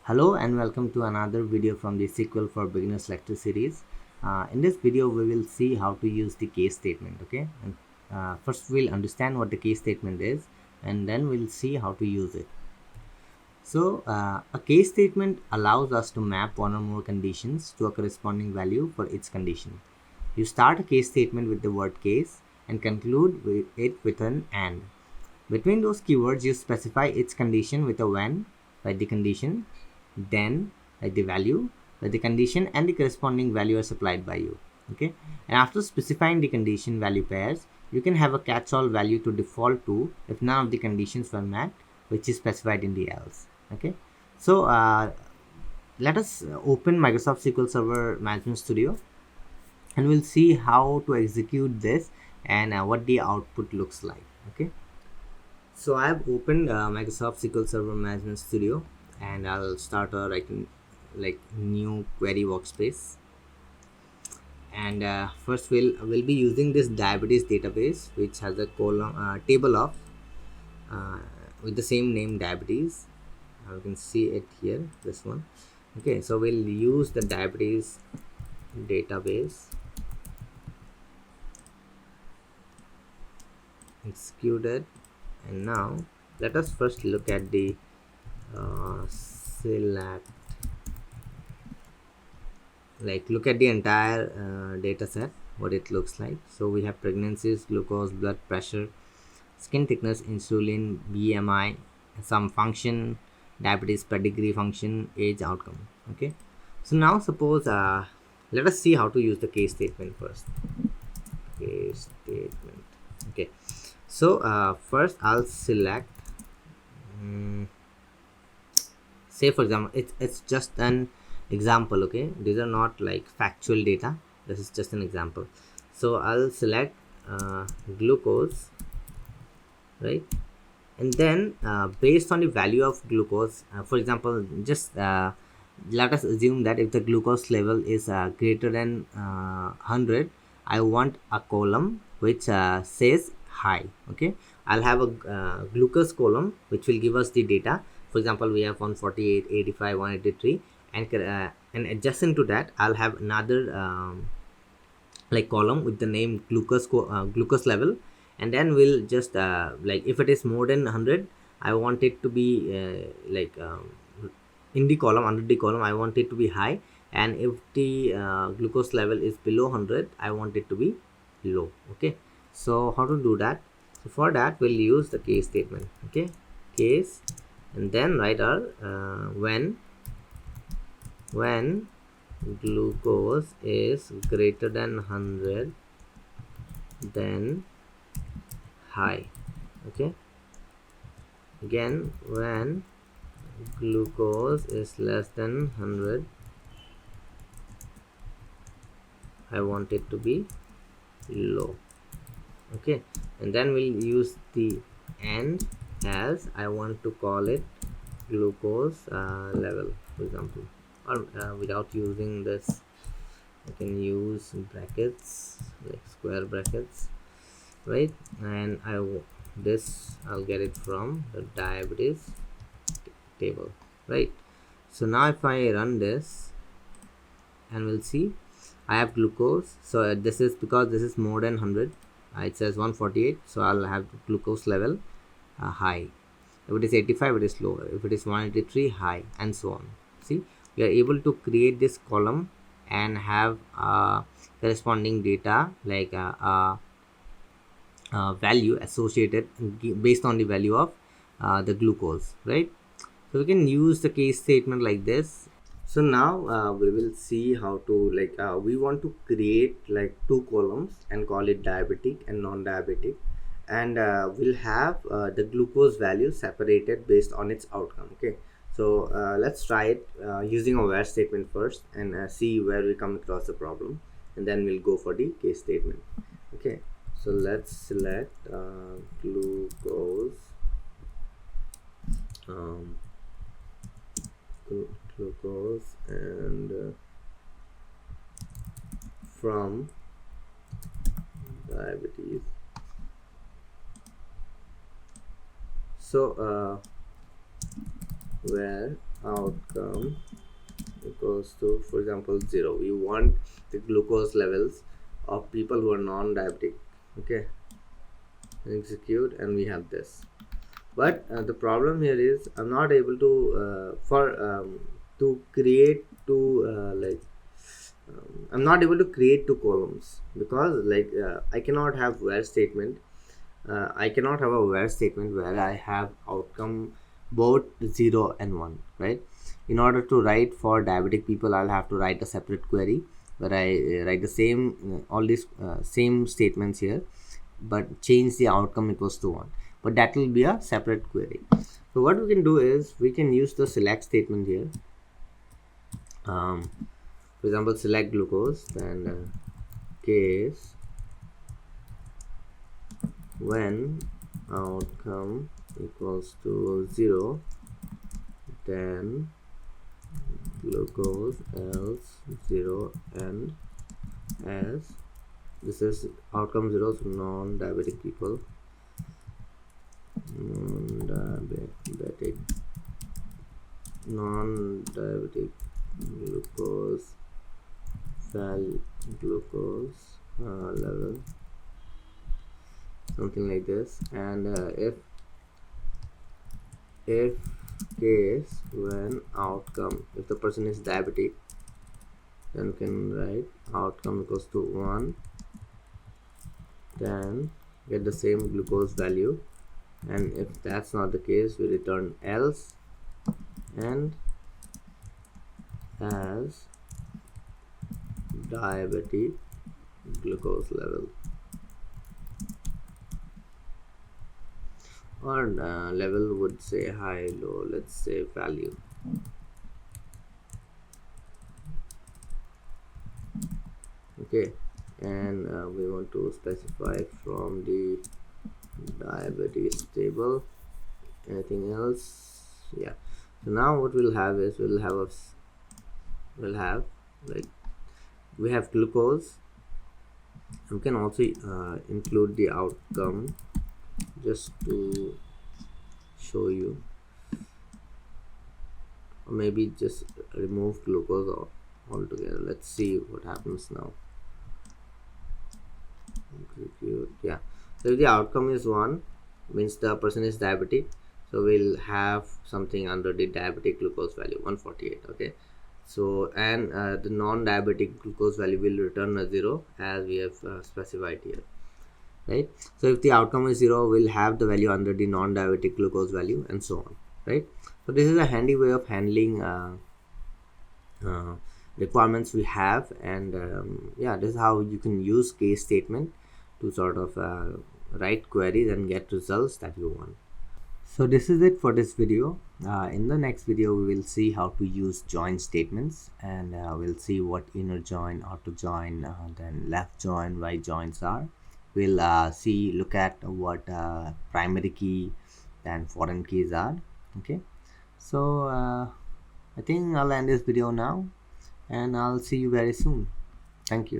Hello and welcome to another video from the SQL for Beginners lecture series. In this video, we will see how to use the case statement. Okay, and first we'll understand what the case statement is, and then we'll see how to use it. So, a case statement allows us to map one or more conditions to a corresponding value for each condition. You start a case statement with the word case and conclude it with an and. Between those keywords, you specify each condition with a when, like the condition, then, like the value, like the condition and the corresponding value are supplied by you. Okay, and after specifying the condition value pairs, you can have a catch-all value to default to if none of the conditions were met, which is specified in the else. Okay, so let us open Microsoft SQL Server Management Studio and we'll see how to execute this and what the output looks like. Okay, so I have opened Microsoft SQL Server Management Studio and I'll start a like new query workspace. And first we'll be using this diabetes database, which has a column table of with the same name diabetes. You can see it here, this one. Okay, so we'll use the diabetes database, execute it, and now let us first look at the select, look at the entire data set, what it looks like. So we have pregnancies, glucose, blood pressure, skin thickness, insulin, BMI, some function, diabetes pedigree function, age, outcome. Okay, so now suppose let us see how to use the case statement first. Case statement. Okay, so first I'll select say for example it's just an example. Okay, these are not like factual data, this is just an example. So I'll select glucose, right? And then based on the value of glucose, for example, just let us assume that if the glucose level is greater than 100, I want a column which says high. Okay, I'll have a glucose column which will give us the data. For example, we have 148, 85, 183, and adjacent to that I'll have another column with the name glucose level. And then we'll just if it is more than 100, I want it to be in the column, under the column, I want it to be high, and if the glucose level is below 100, I want it to be low. Okay, so how to do that? So for that we'll use the case statement. Okay, case, and then write our when glucose is greater than 100, then high. Okay, again when glucose is less than 100, I want it to be low. Okay, and then we'll use the and as I want to call it glucose level, for example, or without using this I can use brackets, like square brackets, right? And I'll get it from the diabetes table, right? So now if I run this, and we'll see I have glucose. So this is because this is more than 100. It says 148, so I'll have glucose level high. If it is 85, it is low. If it is 183, high, and so on. See, we are able to create this column and have corresponding data like value associated based on the value of the glucose, right? So we can use the case statement like this. So now we will see how to we want to create like two columns and call it diabetic and non-diabetic, and we'll have the glucose value separated based on its outcome. Okay, so let's try it using a where statement first and see where we come across the problem, and then we'll go for the case statement. Okay, so let's select glucose glucose and from diabetes. So where outcome equals to, for example, 0. We want the glucose levels of people who are non-diabetic. Okay, execute, and we have this. But the problem here is I'm not able to create I'm not able to create two columns, because I cannot have where statement. I cannot have a where statement where I have outcome both 0 and 1, right? In order to write for diabetic people, I'll have to write a separate query where I write the same all these same statements here, but change the outcome equals to 1. But that will be a separate query. So what we can do is we can use the select statement here. For example, select glucose, then case when outcome equals to 0, then glucose else 0, and as this is outcome 0, so non-diabetic people, non-diabetic glucose level, something like this. And if case when outcome, if the person is diabetic, then we can write outcome equals to 1, then get the same glucose value. And if that's not the case, we return else and as diabetic glucose level, or level would say high, low, let's say value. Okay, and we want to specify from the diabetes table. Anything else? Yeah. So now what we'll have is we have glucose. We can also include the outcome just to show you, or maybe just remove glucose altogether. Let's see what happens now. Execute. Yeah, so if the outcome is 1, means the person is diabetic, so we'll have something under the diabetic glucose value 148. Okay, so and the non-diabetic glucose value will return a 0 as we have specified here, right? So if the outcome is 0, we'll have the value under the non-diabetic glucose value, and so on, right? So this is a handy way of handling requirements we have. And yeah, this is how you can use case statement to sort of write queries and get results that you want. So this is it for this video. In the next video we will see how to use join statements, and we'll see what inner join, outer join, then left join, right joins are. We'll look at what primary key and foreign keys are. Okay, so I think I'll end this video now, and I'll see you very soon. Thank you.